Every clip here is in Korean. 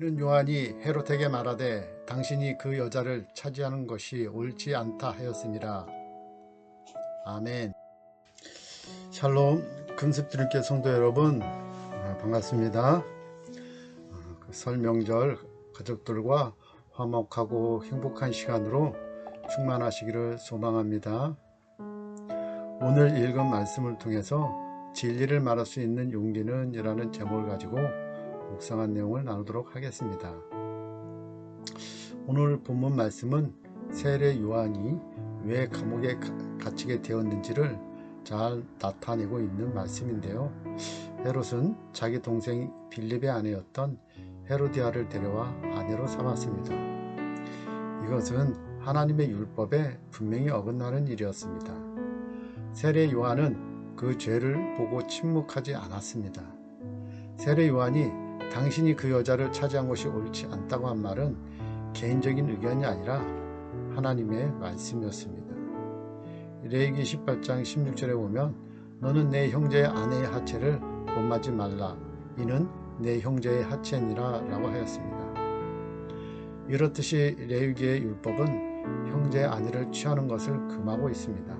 이는 요한이 헤롯에게 말하되 당신이 그 여자를 차지하는 것이 옳지 않다 하였습니다. 아멘. 샬롬 금습드림교 성도 여러분, 반갑습니다. 설 명절 가족들과 화목하고 행복한 시간으로 충만하시기를 소망합니다. 오늘 읽은 말씀을 통해서 진리를 말할 수 있는 용기는 이라는 제목을 가지고 묵상한 내용을 나누도록 하겠습니다. 오늘 본문 말씀은 세례 요한이 왜 감옥에 갇히게 되었는지를 잘 나타내고 있는 말씀인데요. 헤롯은 자기 동생 빌립의 아내였던 헤로디아를 데려와 아내로 삼았습니다. 이것은 하나님의 율법에 분명히 어긋나는 일이었습니다. 세례 요한은 그 죄를 보고 침묵하지 않았습니다. 세례 요한이 당신이 그 여자를 차지한 것이 옳지 않다고 한 말은 개인적인 의견이 아니라 하나님의 말씀이었습니다. 레위기 18장 16절에 보면 너는 내 형제의 아내의 하체를 본맞지 말라. 이는 내 형제의 하체니라 라고 하였습니다. 이렇듯이 레위기의 율법은 형제의 아내를 취하는 것을 금하고 있습니다.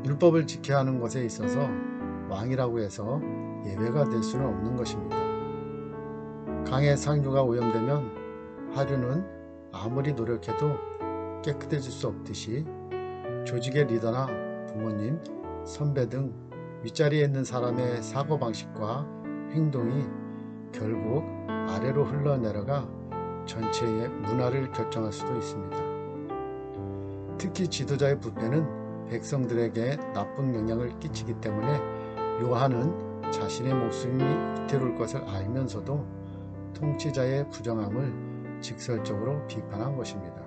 율법을 지켜야 하는 것에 있어서 왕이라고 해서 예외가 될 수는 없는 것입니다. 강의 상류가 오염되면 하류는 아무리 노력해도 깨끗해질 수 없듯이 조직의 리더나 부모님, 선배 등 윗자리에 있는 사람의 사고방식과 행동이 결국 아래로 흘러내려가 전체의 문화를 결정할 수도 있습니다. 특히 지도자의 부패는 백성들에게 나쁜 영향을 끼치기 때문에 요한은 자신의 목숨이 위태로울 것을 알면서도 통치자의 부정함을 직설적으로 비판한 것입니다.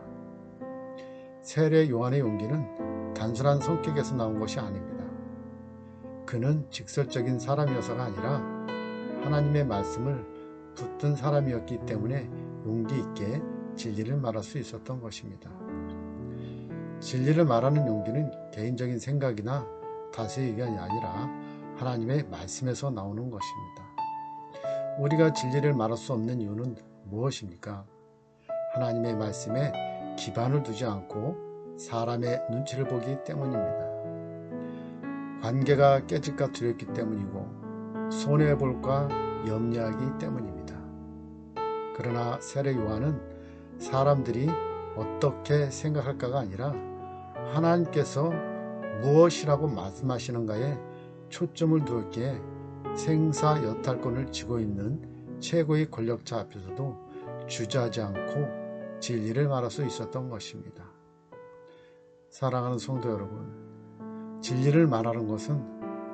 세례 요한의 용기는 단순한 성격에서 나온 것이 아닙니다. 그는 직설적인 사람이어서가 아니라 하나님의 말씀을 붙든 사람이었기 때문에 용기 있게 진리를 말할 수 있었던 것입니다. 진리를 말하는 용기는 개인적인 생각이나 다수의 의견이 아니라 하나님의 말씀에서 나오는 것입니다. 우리가 진리를 말할 수 없는 이유는 무엇입니까? 하나님의 말씀에 기반을 두지 않고 사람의 눈치를 보기 때문입니다. 관계가 깨질까 두렵기 때문이고 손해볼까 염려하기 때문입니다. 그러나 세례 요한은 사람들이 어떻게 생각할까가 아니라 하나님께서 무엇이라고 말씀하시는가에 초점을 두었기에 생사여탈권을 쥐고 있는 최고의 권력자 앞에서도 주저하지 않고 진리를 말할 수 있었던 것입니다. 사랑하는 성도 여러분, 진리를 말하는 것은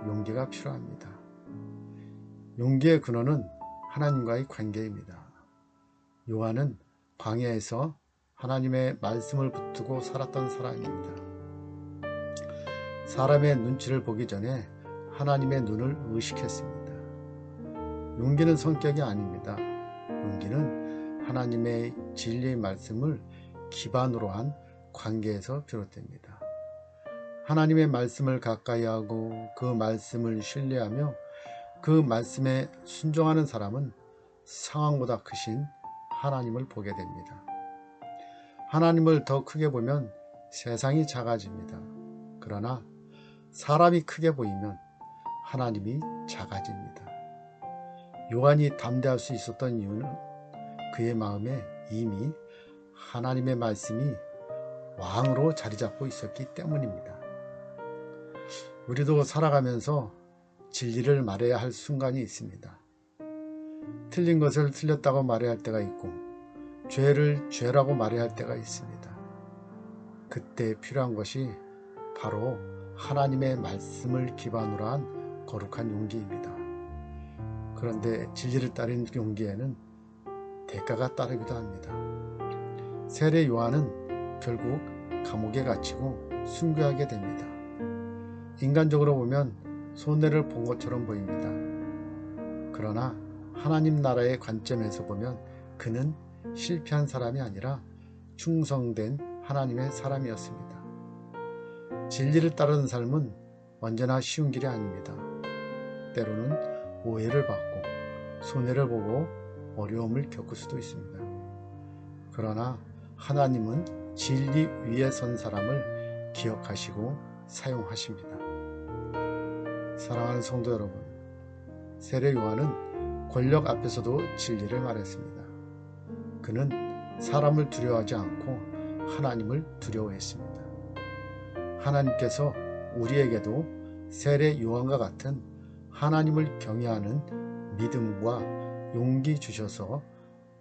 용기가 필요합니다. 용기의 근원은 하나님과의 관계입니다. 요한은 광야에서 하나님의 말씀을 붙들고 살았던 사람입니다. 사람의 눈치를 보기 전에 하나님의 눈을 의식했습니다. 용기는 성격이 아닙니다. 용기는 하나님의 진리의 말씀을 기반으로 한 관계에서 비롯됩니다. 하나님의 말씀을 가까이 하고 그 말씀을 신뢰하며 그 말씀에 순종하는 사람은 상황보다 크신 하나님을 보게 됩니다. 하나님을 더 크게 보면 세상이 작아집니다. 그러나 사람이 크게 보이면 하나님이 작아집니다. 요한이 담대할 수 있었던 이유는 그의 마음에 이미 하나님의 말씀이 왕으로 자리 잡고 있었기 때문입니다. 우리도 살아가면서 진리를 말해야 할 순간이 있습니다. 틀린 것을 틀렸다고 말해야 할 때가 있고 죄를 죄라고 말해야 할 때가 있습니다. 그때 필요한 것이 바로 하나님의 말씀을 기반으로 한 거룩한 용기입니다. 그런데 진리를 따르는 용기에는 대가가 따르기도 합니다. 세례 요한은 결국 감옥에 갇히고 순교하게 됩니다. 인간적으로 보면 손해를 본 것처럼 보입니다. 그러나 하나님 나라의 관점에서 보면 그는 실패한 사람이 아니라 충성된 하나님의 사람이었습니다. 진리를 따르는 삶은 언제나 쉬운 길이 아닙니다. 때로는 오해를 받고 손해를 보고 어려움을 겪을 수도 있습니다. 그러나 하나님은 진리 위에 선 사람을 기억하시고 사용하십니다. 사랑하는 성도 여러분, 세례 요한은 권력 앞에서도 진리를 말했습니다. 그는 사람을 두려워하지 않고 하나님을 두려워했습니다. 하나님께서 우리에게도 세례 요한과 같은 하나님을 경외하는 믿음과 용기 주셔서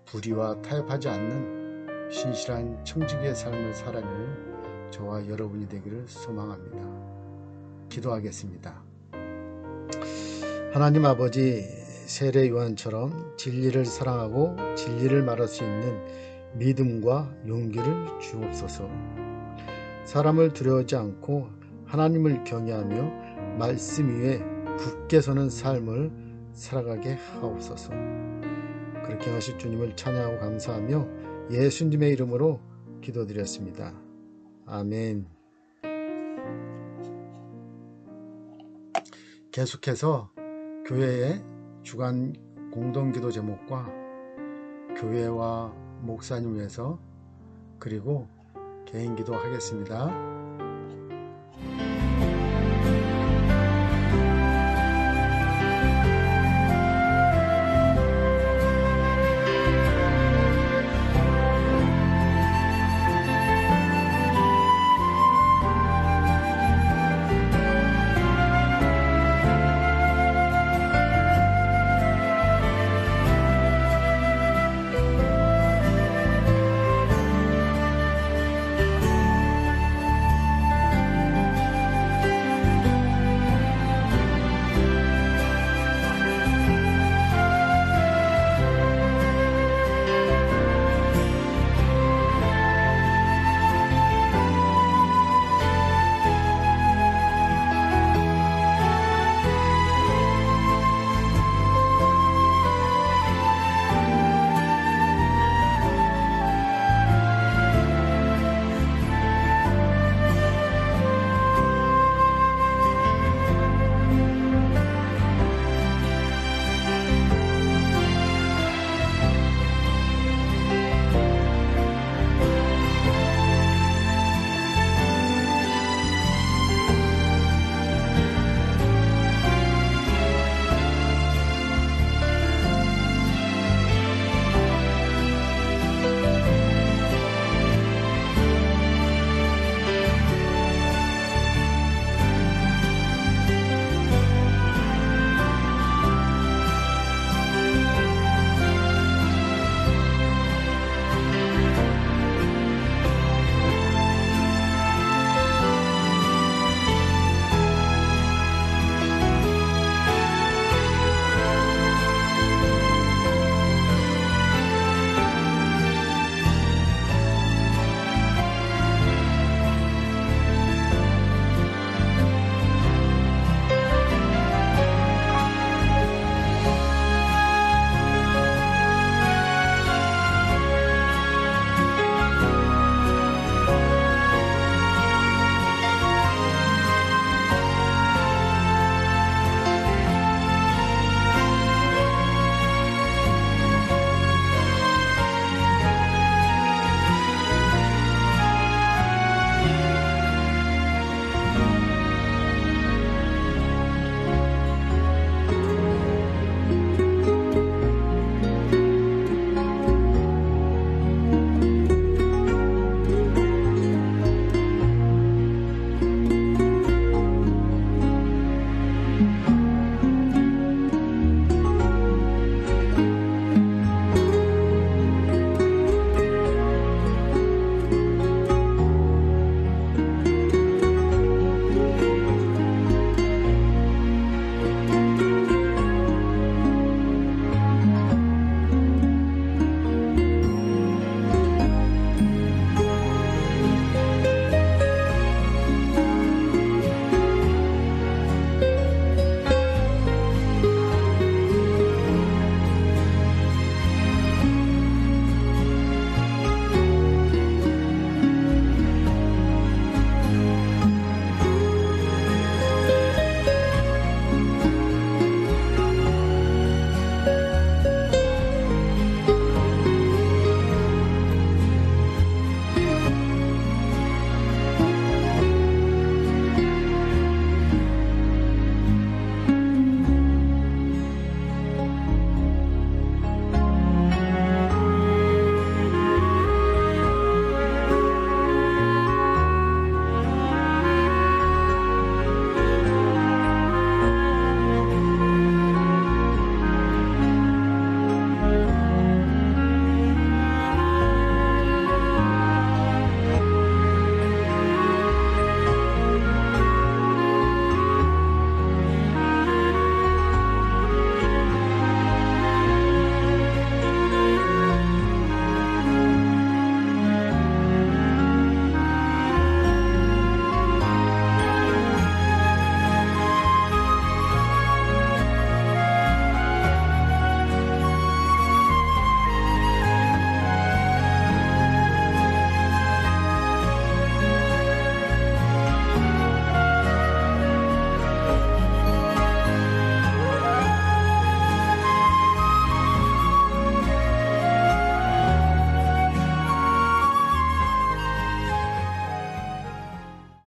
불의와 타협하지 않는 신실한 청지기의 삶을 살아낼 저와 여러분이 되기를 소망합니다. 기도하겠습니다. 하나님 아버지, 세례 요한처럼 진리를 사랑하고 진리를 말할 수 있는 믿음과 용기를 주옵소서. 사람을 두려워하지 않고 하나님을 경외하며 말씀 위에 굳게 서는 삶을 살아가게 하옵소서. 그렇게 하실 주님을 찬양하고 감사하며 예수님의 이름으로 기도드렸습니다. 아멘. 계속해서 교회의 주간 공동기도 제목과 교회와 목사님 위해서 그리고 개인기도 하겠습니다.